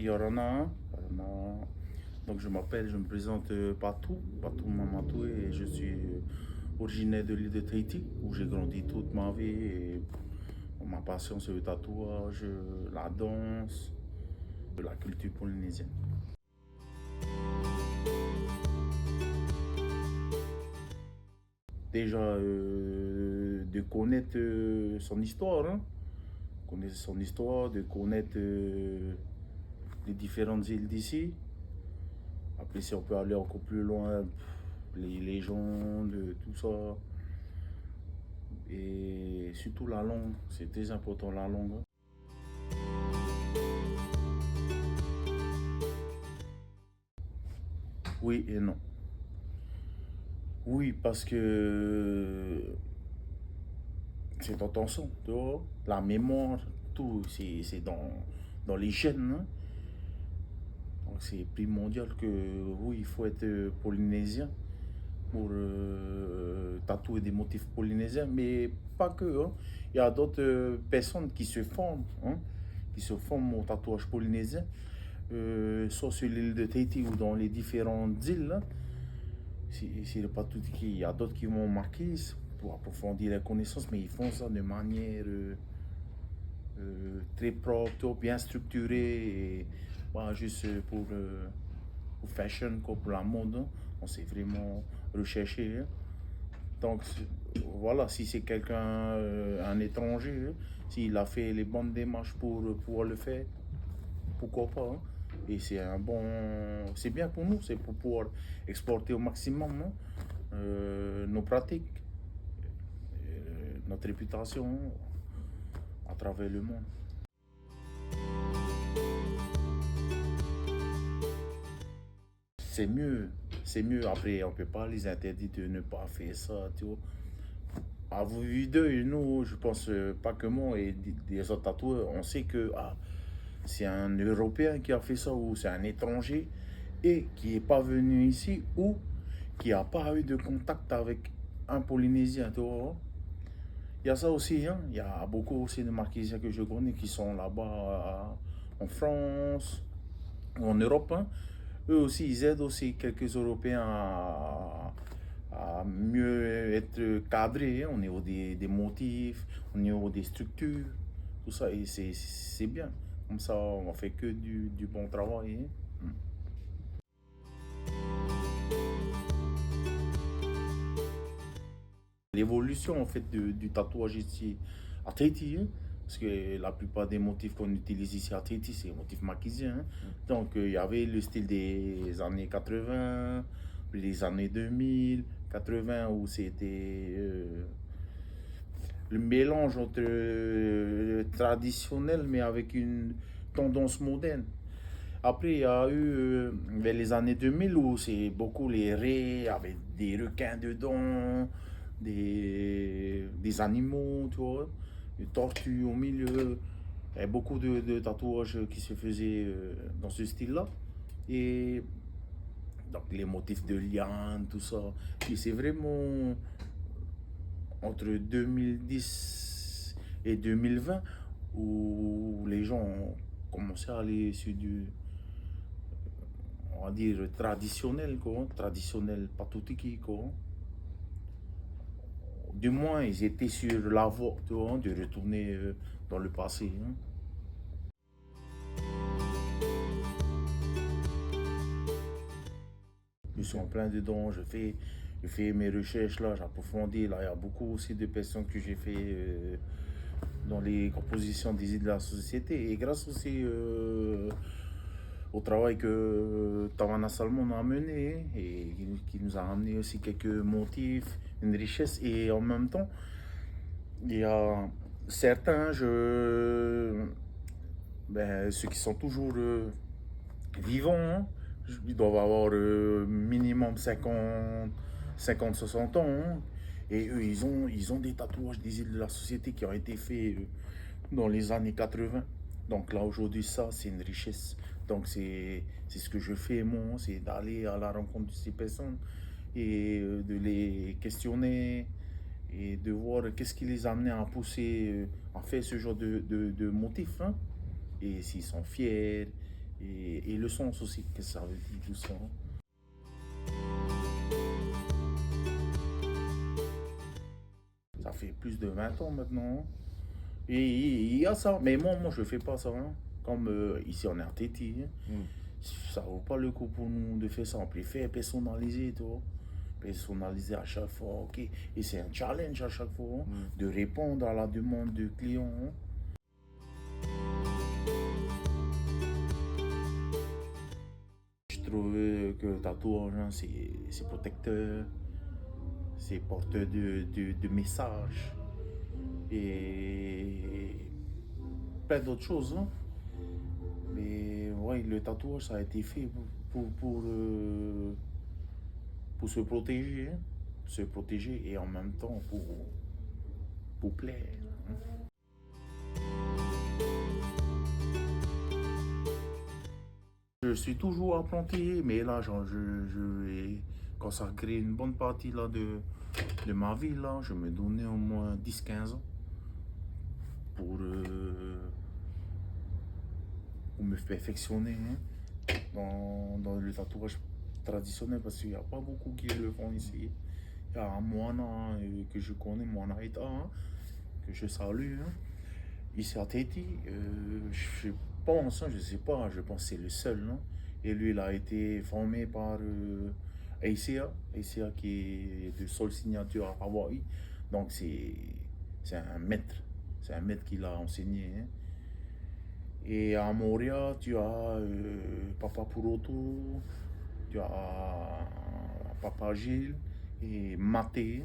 il y en a un. Il y en a un. Donc je me présente Patou Mamatou et je suis originaire de l'île de Tahiti où j'ai grandi toute ma vie et ma passion c'est le tatouage, la danse, la culture polynésienne. Déjà de connaître son histoire, hein. Connaître son histoire, de connaître les différentes îles d'ici. Après, si on peut aller encore plus loin, les légendes, tout ça. Et surtout la langue, c'est très important la langue, hein. Oui et non. Oui, parce que c'est dans ton sang, tu vois. La mémoire, tout, c'est dans les gènes, hein. Donc c'est primordial que, oui, il faut être polynésien pour tatouer des motifs polynésiens, mais pas que, hein. Il y a d'autres personnes qui se forment, hein, qui se forment au tatouage polynésien, soit sur l'île de Tahiti ou dans les différentes îles, hein. C'est pas tout qui, il y a d'autres qui vont marquer pour approfondir les connaissances, mais ils font ça de manière très propre, bien structurée, et pas juste pour fashion, quoi, pour la mode, hein. On s'est vraiment recherché, hein. Donc voilà, si c'est quelqu'un, un étranger, hein, s'il a fait les bonnes démarches pour pouvoir le faire, pourquoi pas, hein. Et c'est un bon, c'est bien pour nous, c'est pour pouvoir exporter au maximum, hein, nos pratiques, notre réputation à travers le monde. C'est mieux, c'est mieux. Après, on peut pas les interdire de ne pas faire ça, tu vois. À vous vu d'eux, nous, je pense pas que moi et des autres tatoueurs, on sait que c'est un Européen qui a fait ça ou c'est un étranger et qui n'est pas venu ici ou qui n'a pas eu de contact avec un Polynésien, tu vois. Il y a ça aussi, hein. Il y a beaucoup aussi de Marquisiens que je connais qui sont là-bas en France ou en Europe, hein. Eux aussi, ils aident aussi quelques Européens à mieux être cadrés, hein, au niveau des motifs, au niveau des structures, tout ça. Et c'est bien. Comme ça, on fait que du bon travail, hein. L'évolution en fait du tatouage ici à Tahiti, hein, parce que la plupart des motifs qu'on utilise ici à Tahiti, c'est des motifs maquisiens, hein. Donc il y avait le style des années 80, les années 2000, 80, où c'était le mélange entre traditionnel mais avec une tendance moderne. Après, il y a eu vers les années 2000 où c'est beaucoup les raies avec des requins dedans, des animaux, tu vois, des tortues au milieu. Il y a beaucoup de tatouages qui se faisaient dans ce style-là. Et donc les motifs de liane, tout ça. Et c'est vraiment entre 2010 et 2020 où les gens ont commencé à aller sur du, on va dire, traditionnel, quoi, traditionnel patutiki, quoi. Du moins, ils étaient sur la voie, tu vois, de retourner dans le passé, hein. Je suis en plein dedans, je fais mes recherches là, j'approfondis. Là, il y a beaucoup aussi de personnes que j'ai fait dans les compositions des idées de la société. Et grâce aussi au travail que Tawana Salmon a mené et qui nous a amené aussi quelques motifs, une richesse. Et en même temps, il y a certains, ceux qui sont toujours vivants, hein, ils doivent avoir minimum 60 ans, hein. Et eux, ils ont des tatouages des îles de la société qui ont été faits dans les années 80. Donc là, aujourd'hui, ça, c'est une richesse. Donc c'est ce que je fais, moi, c'est d'aller à la rencontre de ces personnes et de les questionner et de voir qu'est-ce qui les a amenés à pousser, à faire ce genre de motifs, hein. Et s'ils sont fiers, et le sens aussi, qu'est-ce que ça veut dire tout ça. Ça fait plus de 20 ans maintenant. Et il y a ça, mais moi je fais pas ça. Hein. Comme ici en RTT, hein. Ça vaut pas le coup pour nous de faire ça. On préfère personnaliser, toi. Personnaliser à chaque fois, ok. Et c'est un challenge à chaque fois, hein, de répondre à la demande du client. Hein. Je trouve que le tatouage, hein, c'est protecteur, c'est porteur de messages et plein d'autres choses. Hein. Mais ouais, le tatouage, ça a été fait pour se protéger, hein. Se protéger et en même temps pour plaire. Hein. Je suis toujours apprenti, mais là, je vais consacrer une bonne partie là, de ma vie. Là. Je me donnais au moins 10-15 ans pour me perfectionner, hein, dans le tatouage traditionnel, parce qu'il n'y a pas beaucoup qui le font ici. Il y a Moana que je connais, Moana Ita, hein, que je salue. Hein. Ici à Tahiti, je pense, hein, je sais pas, je pense que c'est le seul. Non? Et lui, il a été formé par ACA qui est de Soul Signature à Hawaï. Donc c'est un maître, c'est un maître qui l'a enseigné. Hein. Et à Moria, tu as Papa Puroto, tu as Papa Gilles et Maté,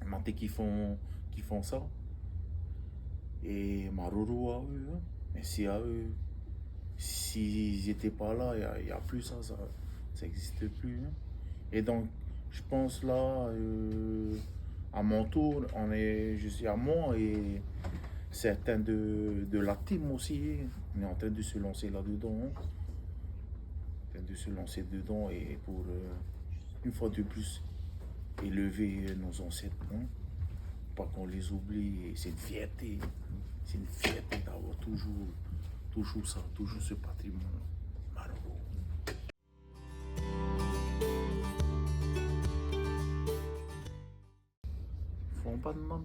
Maté qui font ça. Et Maruru à eux, hein. Mais si à eux, s'ils n'étaient pas là, il n'y a plus ça, ça n'existe plus. Hein. Et donc, je pense là, à mon tour, je suis à moi et certains de la team aussi, on est en train de se lancer là-dedans. Hein. En train de se lancer dedans et pour, une fois de plus, élever nos ancêtres. Hein. Pas qu'on les oublie, c'est une fierté. C'est une fierté d'avoir toujours ça, toujours ce patrimoine marocain. Ils font pas de mal.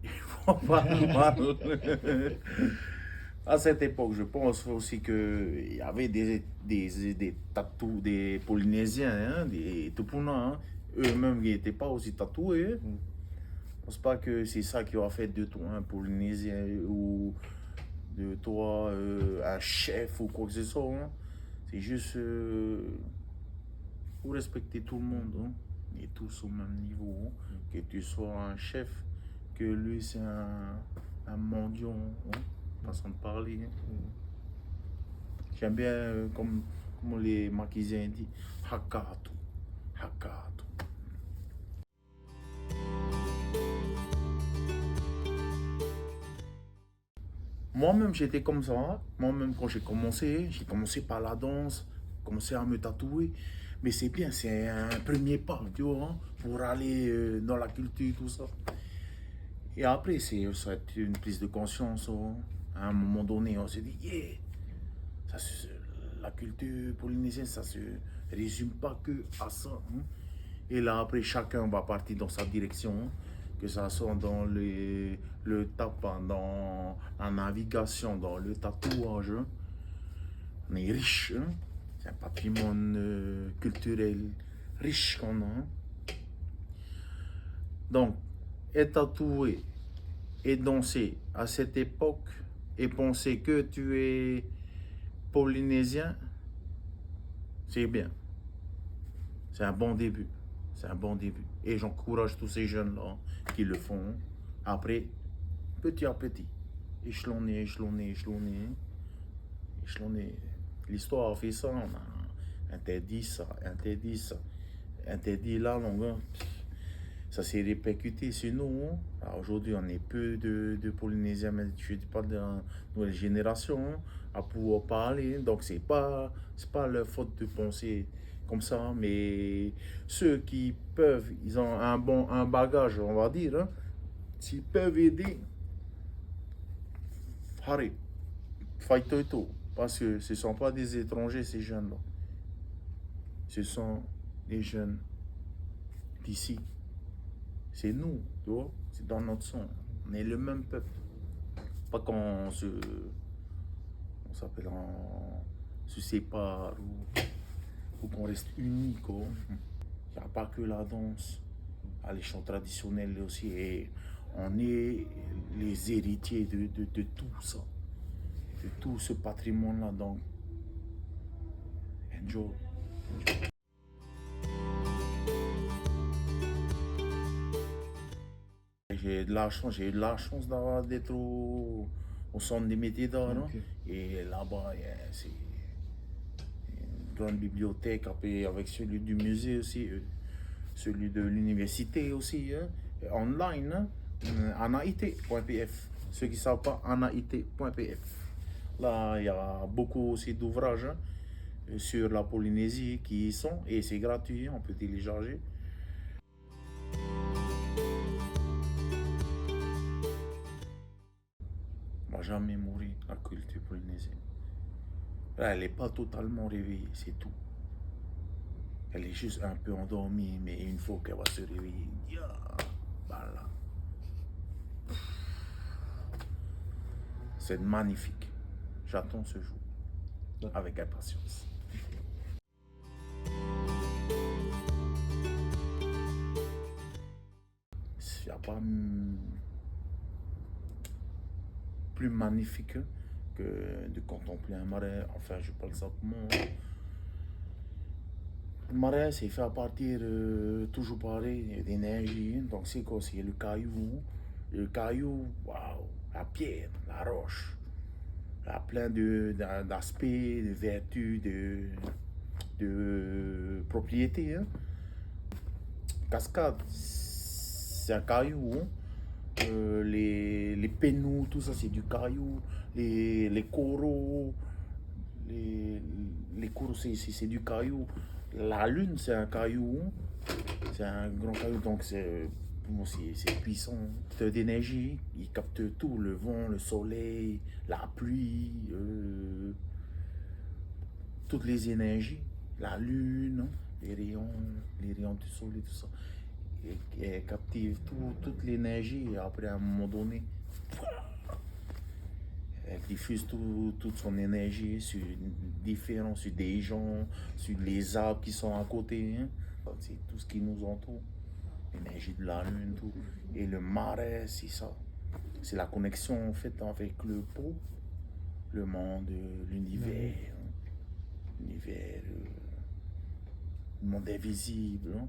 Ils font pas de mal. À cette époque, je pense aussi qu'il y avait des tatous, des Polynésiens, hein, des Tupuna, hein, eux-mêmes qui n'étaient pas aussi tatoués. Hein. Je pense pas que c'est ça qui aura fait de toi un Polynésien ou de toi un chef ou quoi que ce soit. Hein. C'est juste pour respecter tout le monde. Hein. Et tous au même niveau. Hein. Que tu sois un chef, que lui c'est un mendiant. Hein. Façon de parler. Hein. J'aime bien comme les Maquisiens disent Hakatu. Hakatu. Moi-même, j'étais comme ça. Moi-même, quand j'ai commencé par la danse, commencé à me tatouer. Mais c'est bien, c'est un premier pas, tu vois, hein, pour aller dans la culture, tout ça. Et après, ça a été une prise de conscience. Hein. À un moment donné, on s'est dit, yeah, la culture polynésienne, ça se résume pas que à ça. Hein. Et là, après, chacun va partir dans sa direction. Hein. Que ça soit dans le tapin, dans la navigation, dans le tatouage. Hein. On est riche. Hein. C'est un patrimoine culturel riche qu'on a. Hein. Donc, être tatoué et danser à cette époque et penser que tu es polynésien, c'est bien. C'est un bon début. C'est un bon début. Et j'encourage tous ces jeunes-là qui le font. Après, petit à petit, échelonné. L'histoire a fait ça. On a interdit la langue. Hein. Ça s'est répercuté sur nous. Hein. Aujourd'hui, on est peu de Polynésiens, mais je ne dis pas de la nouvelle génération, hein, à pouvoir parler. Donc, c'est pas leur faute de penser comme ça, mais ceux qui peuvent, ils ont un bagage, on va dire, hein, s'ils peuvent aider, haré, faito et tout, Parce que ce ne sont pas des étrangers, ces jeunes-là. Ce sont des jeunes d'ici. C'est nous, tu vois. C'est dans notre sang. On est le même peuple. Pas qu'on s'appelle, on se sépare ou qu'on reste unis, quoi. Il n'y a pas que la danse. Il y a les chants traditionnels aussi. Et on est les héritiers de tout ça. De tout ce patrimoine-là. Donc, enjoy. J'ai eu de la chance d'être au centre des métiers d'art. Hein. Ok. Et là-bas, c'est une grande bibliothèque avec celui du musée aussi, celui de l'université aussi, hein, online, hein, anaïté.pf. Ceux qui ne savent pas, anaïté.pf. Là, il y a beaucoup aussi d'ouvrages hein, sur la Polynésie qui y sont et c'est gratuit, on peut télécharger. On va jamais mourir, la culture polynésienne. Là, elle n'est pas totalement réveillée, c'est tout. Elle est juste un peu endormie, mais une fois qu'elle va se réveiller, voilà. C'est magnifique. J'attends ce jour avec impatience. Il n'y a pas plus magnifique que de contempler un marais. Enfin, je parle simplement. Le marais, c'est fait à partir, toujours pareil, d'énergie. Donc, c'est quoi? C'est le caillou. Le caillou, waouh, la pierre, la roche. Il y a plein d'aspects, de vertus, de propriétés. Hein. Cascade, c'est un caillou. Hein. Les pénous, tout ça, c'est du caillou. Les coraux, les coraux, c'est du caillou. La lune, c'est un caillou. Hein. C'est un grand caillou, donc c'est puissant. D'énergie, il capte tout, le vent, le soleil, la pluie, toutes les énergies, la lune, les rayons du soleil, tout ça. Et captive toute l'énergie et après à un moment donné, elle diffuse toute son énergie sur sur des gens, sur les arbres qui sont à côté. Hein. C'est tout ce qui nous entoure. L'énergie de la lune, tout. Et le marais, c'est ça. C'est la connexion en fait avec le pot, le monde, l'univers. Hein. L'univers, le monde invisible. Hein.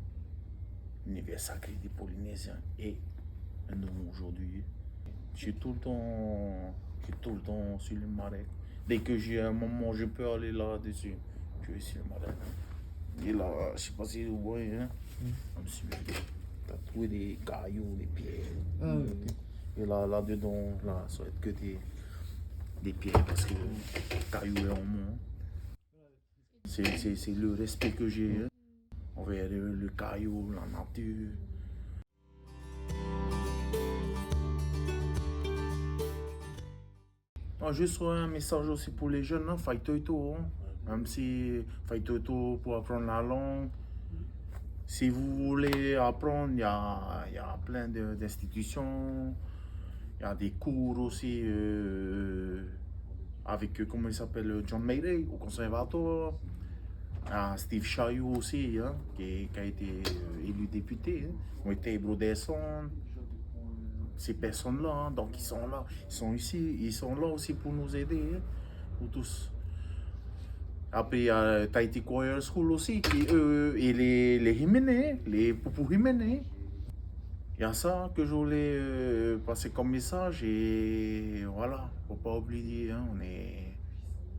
L'univers sacré des Polynésiens. Et nous aujourd'hui, je suis tout le temps sur le marais. Dès que j'ai un moment, je peux aller là-dessus. Je vais sur le marais. Et là, je sais pas si vous voyez, hein. T'as trouvé des cailloux, des pierres. Ah, ok. Et là, dedans, là, ça va être que des pierres parce que le caillou est en moi. C'est le respect que j'ai hein, envers le caillou, la nature. Ah, juste un message aussi pour les jeunes, hein, Faitoito, hein. Même si Faitoito pour apprendre la langue. Si vous voulez apprendre, il y a plein d'institutions. Il y a des cours aussi avec, comment il s'appelle, John Mayday au conservatoire. Il y a Steve Chayou aussi, hein, qui a été élu député. Hein. Moïté Brodesson. Ces personnes-là, hein, donc ils sont là, ils sont ici, ils sont là aussi pour nous aider, hein, pour tous. Après, il y a Tahiti Choir School aussi, qui, et les Jiménez, les Poupou Jiménez. Il y a ça que je voulais passer comme message et voilà, faut pas oublier, hein,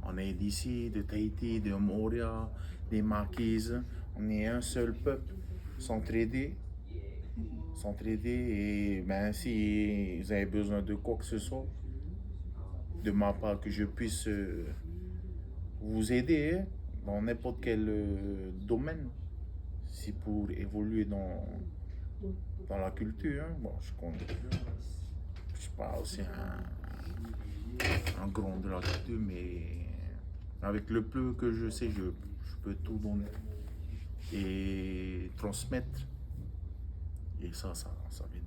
on est d'ici, de Tahiti, de Moria, des Marquises, on est un seul peuple, s'entraider. Et ben, si vous avez besoin de quoi que ce soit, de ma part, que je puisse vous aider hein, dans n'importe quel domaine, si pour évoluer dans la culture. Hein. Bon, je suis pas aussi un grand de la culture, mais Avec le peu que je sais, je peux tout donner et transmettre. Et ça veut